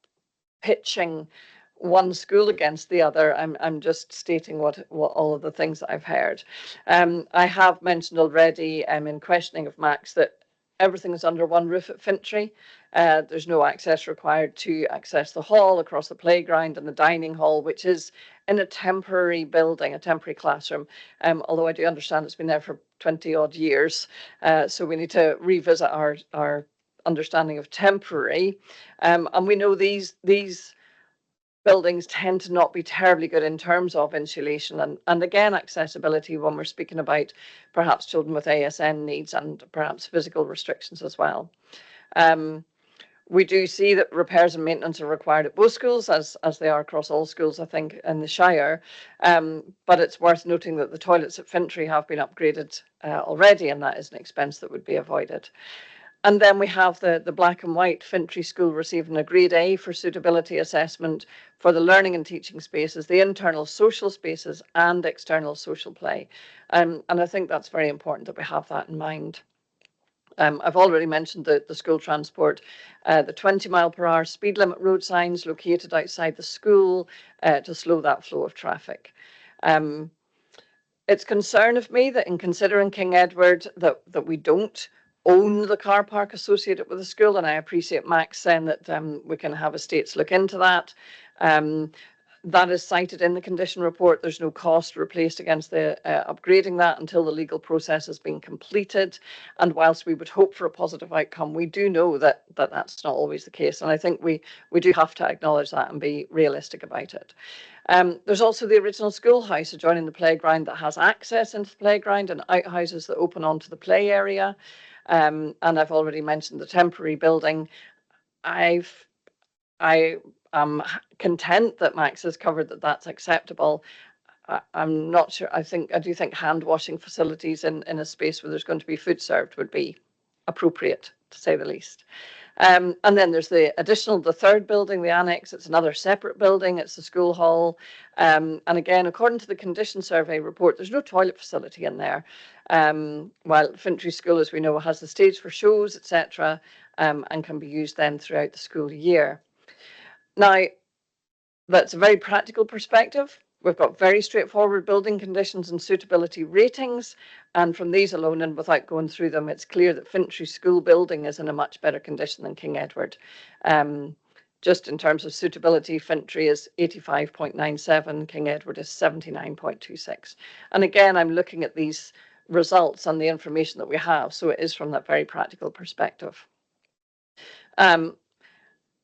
[SPEAKER 3] pitching one school against the other. I'm just stating what all of the things that I've heard. I have mentioned already in questioning of Max that everything is under one roof at Fintry. There's no access required to access the hall, across the playground and the dining hall, which is in a temporary building, a temporary classroom, although I do understand it's been there for 20 odd years. So we need to revisit our understanding of temporary. And we know these buildings tend to not be terribly good in terms of insulation and again accessibility when we're speaking about perhaps children with ASN needs and perhaps physical restrictions as well. We do see that repairs and maintenance are required at both schools as they are across all schools, I think, in the Shire. But it's worth noting that the toilets at Fintry have been upgraded already, and that is an expense that would be avoided. And then we have the black and white Fintry School receiving a grade A for suitability assessment for the learning and teaching spaces, the internal social spaces and external social play. And I think that's very important that we have that in mind. I've already mentioned the school transport, the 20-mile-per-hour speed limit road signs located outside the school to slow that flow of traffic. It's concern of me that in considering King Edward that we don't own the car park associated with the school, and I appreciate Max saying that we can have estates look into that. That is cited in the condition report. There's no cost replaced against the upgrading that until the legal process has been completed. And whilst we would hope for a positive outcome, we do know that that's not always the case. And I think we do have to acknowledge that and be realistic about it. There's also the original schoolhouse adjoining the playground that has access into the playground and outhouses that open onto the play area. And I've already mentioned the temporary building. I am content that Max has covered that that's acceptable. I'm not sure. I do think hand washing facilities in a space where there's going to be food served would be appropriate, to say the least. And then there's the third building, the annex. It's another separate building. It's the school hall. And again, according to the condition survey report, there's no toilet facility in there. While Fintry School, as we know, has the stage for shows, etc., and can be used then throughout the school year. Now, that's a very practical perspective. We've got very straightforward building conditions and suitability ratings. And from these alone, and without going through them, it's clear that Fintry School building is in a much better condition than King Edward. Just in terms of suitability, Fintry is 85.97, King Edward is 79.26. And again, I'm looking at these results and the information that we have. So it is from that very practical perspective.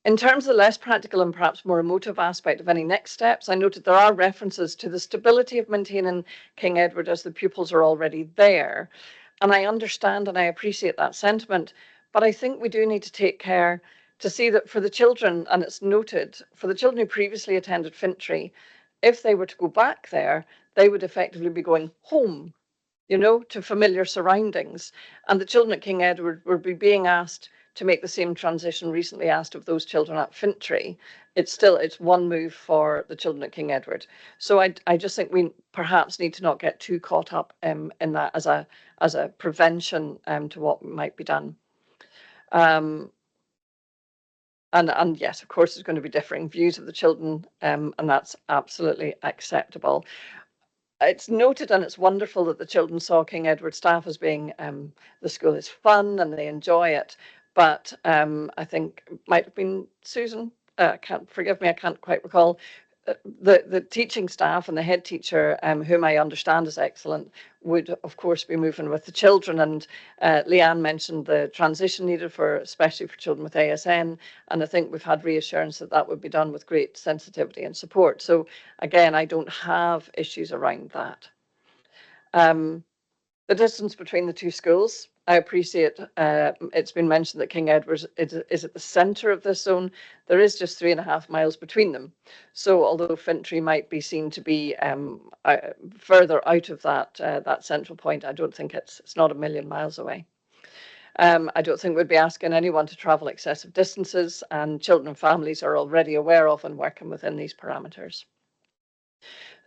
[SPEAKER 3] In terms of the less practical and perhaps more emotive aspect of any next steps, I noted there are references to the stability of maintaining King Edward as the pupils are already there. And I understand and I appreciate that sentiment, but I think we do need to take care to see that for the children, and it's noted, for the children who previously attended Fintry, if they were to go back there, they would effectively be going home, you know, to familiar surroundings. And the children at King Edward would be being asked to make the same transition recently asked of those children at Fintry. It's one move for the children at King Edward. So I just think we perhaps need to not get too caught up in that as a prevention to what might be done. And yes, of course, there's going to be differing views of the children, and that's absolutely acceptable. It's noted and it's wonderful that the children saw King Edward staff as being the school is fun and they enjoy it. But I think it might have been Susan, forgive me, I can't quite recall. The teaching staff and the head teacher, whom I understand is excellent, would of course be moving with the children. And Leanne mentioned the transition needed especially for children with ASN. And I think we've had reassurance that that would be done with great sensitivity and support. So again, I don't have issues around that. The distance between the two schools, I appreciate it's been mentioned that King Edward is at the centre of this zone. There is just 3.5 miles between them. So although Fintry might be seen to be further out of that central point, I don't think it's not 1,000,000 miles away. I don't think we'd be asking anyone to travel excessive distances, and children and families are already aware of and working within these parameters.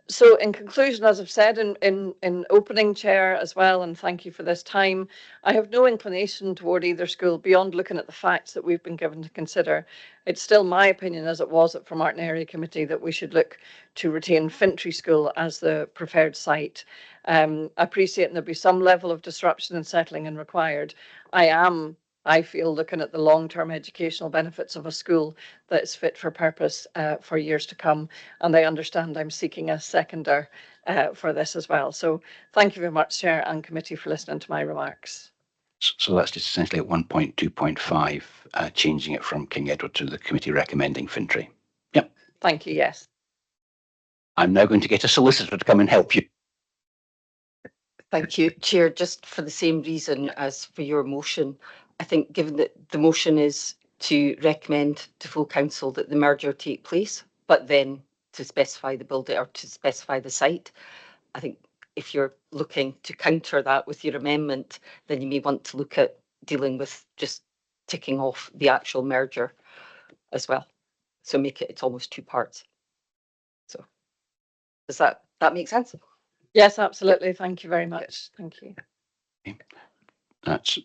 [SPEAKER 3] So in conclusion, as I've said in opening, Chair, as well, and thank you for this time, I have no inclination toward either school beyond looking at the facts that we've been given to consider. It's still my opinion, as it was at Martin Area Committee, that we should look to retain Fintry School as the preferred site. I appreciate there'll be some level of disruption and settling in required. I feel looking at the long-term educational benefits of a school that is fit for purpose for years to come. And I understand I'm seeking a seconder for this as well. So thank you very much, Chair and Committee, for listening to my remarks.
[SPEAKER 1] So that's just essentially at 1.2.5, changing it from King Edward to the committee recommending Fintry. Yep.
[SPEAKER 3] Thank you, yes.
[SPEAKER 1] I'm now going to get a solicitor to come and help you.
[SPEAKER 14] Thank you, Chair. Just for the same reason as for your motion, I think given that the motion is to recommend to full council that the merger take place, but then to specify the building or to specify the site, I think if you're looking to counter that with your amendment, then you may want to look at dealing with just ticking off the actual merger as well. So make it's almost two parts. So does that make sense?
[SPEAKER 3] Yes, absolutely. Thank you very much. Thank you.
[SPEAKER 1] Okay. That's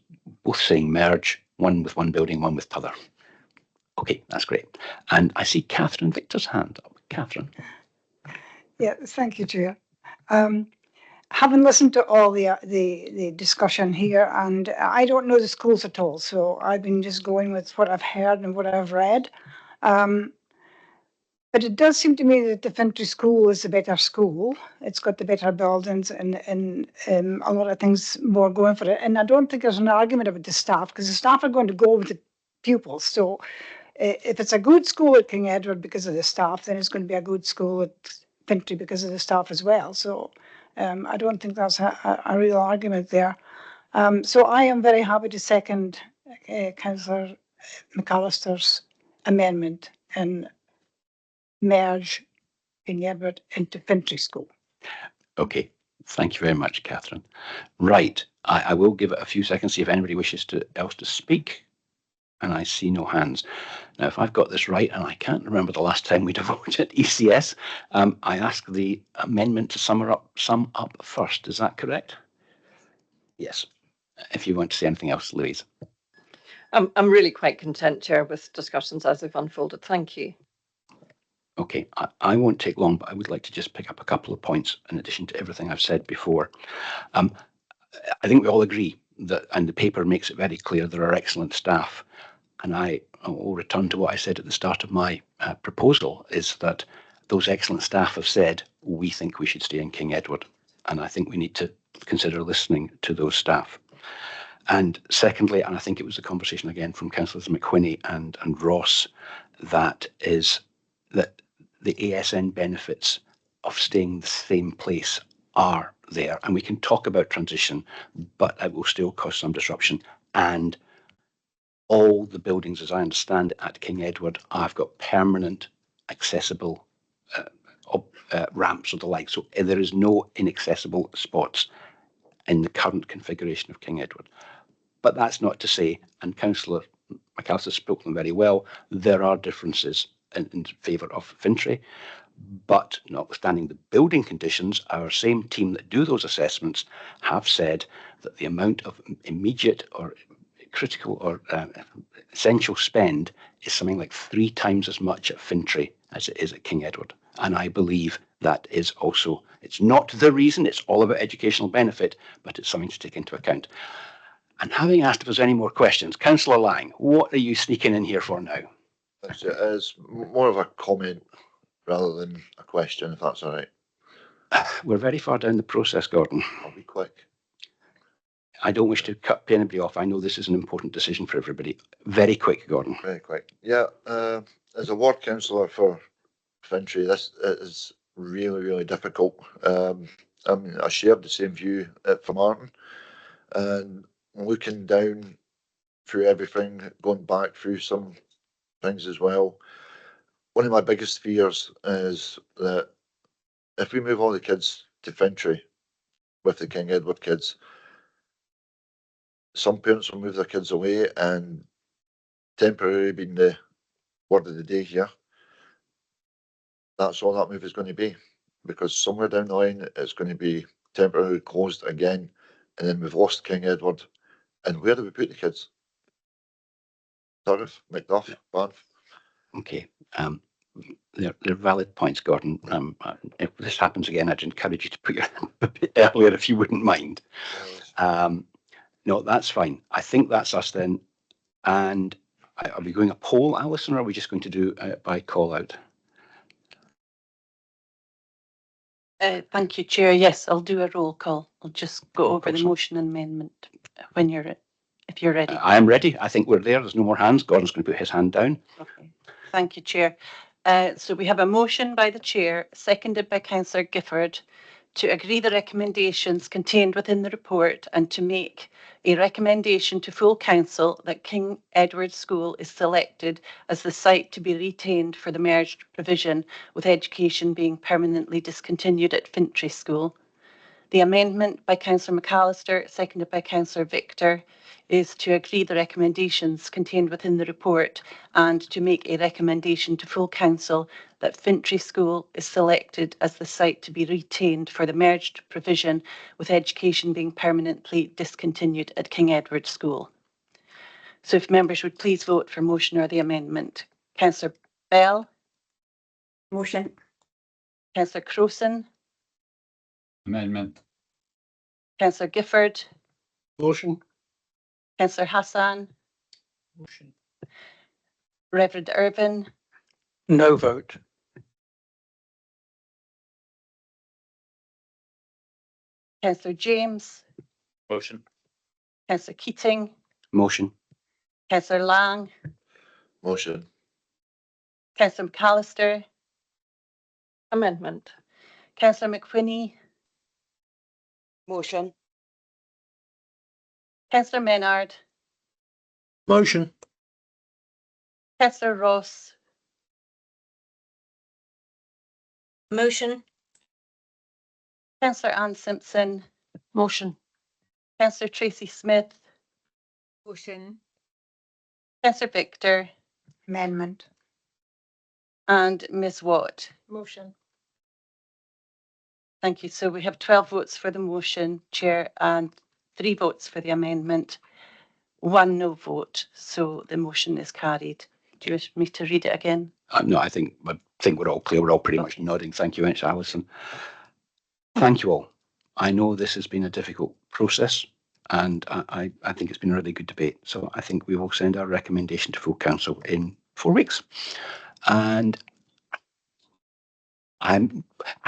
[SPEAKER 1] both saying merge, one with one building, one with t'other. Okay, that's great. And I see Catherine Victor's hand up. Catherine.
[SPEAKER 15] Yeah, thank you, Chair. Having listened to all the discussion here, and I don't know the schools at all, so I've been just going with what I've heard and what I've read. But it does seem to me that the Fintry School is a better school. It's got the better buildings and a lot of things more going for it. And I don't think there's an argument about the staff, because the staff are going to go with the pupils. So if it's a good school at King Edward because of the staff, then it's going to be a good school at Fintry because of the staff as well. So I don't think that's a real argument there. So I am very happy to second Councillor McAllister's amendment and merge King Edward into Fintry School.
[SPEAKER 1] Okay, thank you very much, Catherine. Right, I will give it a few seconds, see if anybody wishes else to speak. And I see no hands. Now, if I've got this right, and I can't remember the last time we'd voted at ECS, I ask the amendment to sum up first. Is that correct? Yes. If you want to say anything else, Louise.
[SPEAKER 3] I'm really quite content, Chair, with discussions as they've unfolded. Thank you.
[SPEAKER 1] Okay, I won't take long, but I would like to just pick up a couple of points in addition to everything I've said before. I think we all agree that, and the paper makes it very clear, there are excellent staff. And I will return to what I said at the start of my proposal, is that those excellent staff have said, we think we should stay in King Edward. And I think we need to consider listening to those staff. And secondly, and I think it was the conversation again from Councillors McWhinney and Ross, that is that the ASN benefits of staying the same place are there. And we can talk about transition, but it will still cause some disruption. And all the buildings, as I understand it, at King Edward, have got permanent accessible ramps or the like. So there is no inaccessible spots in the current configuration of King Edward. But that's not to say, and Councillor McAllister spoke them very well, there are differences in favour of Fintry. But notwithstanding the building conditions, our same team that do those assessments have said that the amount of immediate or critical or essential spend is something like 3 times as much at Fintry as it is at King Edward. And I believe that is also, it's not the reason, it's all about educational benefit, but it's something to take into account. And having asked if there's any more questions, Councillor Lang, what are you sneaking in here for now?
[SPEAKER 5] It's more of a comment rather than a question, if that's all right.
[SPEAKER 1] We're very far down the process, Gordon.
[SPEAKER 5] I'll be quick.
[SPEAKER 1] I don't wish to cut anybody off. I know this is an important decision for everybody. Very quick, Gordon.
[SPEAKER 5] Very quick. Yeah, as a ward councillor for Fintry, this is really, really difficult. I shared the same view for Martin, and looking down through everything, going back through some things as well. One of my biggest fears is that if we move all the kids to Fintry with the King Edward kids, some parents will move their kids away, and temporary being the word of the day here, that's all that move is going to be, because somewhere down the line it's going to be temporarily closed again, and then we've lost King Edward. And where do we put the kids? Turriff, Macduff, Banff.
[SPEAKER 1] Okay. They're valid points, Gordon. If this happens again, I'd encourage you to put your hand a bit earlier if you wouldn't mind. No, that's fine. I think that's us then. And are we going a poll, Alison, or are we just going to do it by call out?
[SPEAKER 16] Thank you, Chair. Yes, I'll do a roll call. I'll just go over the motion and amendment when if you're ready.
[SPEAKER 1] I am ready. I think we're there. There's no more hands. Gordon's going to put his hand down.
[SPEAKER 16] Okay. Thank you, Chair. So we have a motion by the Chair, seconded by Councillor Gifford, to agree the recommendations contained within the report and to make a recommendation to full council that King Edward School is selected as the site to be retained for the merged provision, with education being permanently discontinued at Fintry School. The amendment by Councillor McAllister, seconded by Councillor Victor, is to agree the recommendations contained within the report and to make a recommendation to full council that Fintry School is selected as the site to be retained for the merged provision, with education being permanently discontinued at King Edward School. So if members would please vote for motion or the amendment. Councillor Bell.
[SPEAKER 17] Motion.
[SPEAKER 16] Councillor Crowson.
[SPEAKER 11] Amendment.
[SPEAKER 16] Councillor Gifford.
[SPEAKER 6] Motion.
[SPEAKER 16] Councillor Hassan.
[SPEAKER 4] Motion.
[SPEAKER 16] Reverend Irvin.
[SPEAKER 4] No vote.
[SPEAKER 16] Councillor James.
[SPEAKER 12] Motion.
[SPEAKER 16] Councillor Keating.
[SPEAKER 1] Motion.
[SPEAKER 16] Councillor Lang.
[SPEAKER 5] Motion.
[SPEAKER 16] Councillor McAllister.
[SPEAKER 3] Amendment.
[SPEAKER 16] Councillor McWhinney.
[SPEAKER 10] Motion.
[SPEAKER 16] Councillor Menard.
[SPEAKER 6] Motion.
[SPEAKER 16] Councillor Ross.
[SPEAKER 9] Motion.
[SPEAKER 16] Councillor Anne Simpson.
[SPEAKER 14] Motion.
[SPEAKER 16] Councillor Tracy Smith.
[SPEAKER 17] Motion.
[SPEAKER 16] Councillor Victor.
[SPEAKER 15] Amendment.
[SPEAKER 16] And Ms Watt.
[SPEAKER 2] Motion.
[SPEAKER 16] Thank you. So we have 12 votes for the motion, Chair, and 3 votes for the amendment, 1 no vote. So the motion is carried. Do you wish me to read it again?
[SPEAKER 1] No, I think we're all clear. We're all pretty much nodding. Thank you very much, Alison. Thank you all. I know this has been a difficult process, and I think it's been a really good debate. So I think we will send our recommendation to full council in 4 weeks. And I'm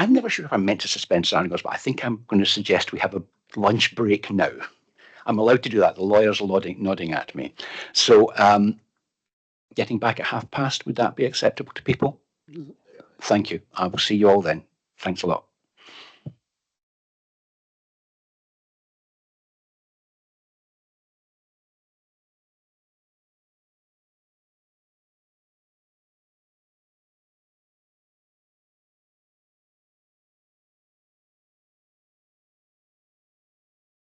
[SPEAKER 1] never sure if I'm meant to suspend standing, but I think I'm going to suggest we have a lunch break now. I'm allowed to do that. The lawyers are nodding at me. So getting back at past, would that be acceptable to people? Thank you. I will see you all then. Thanks a lot.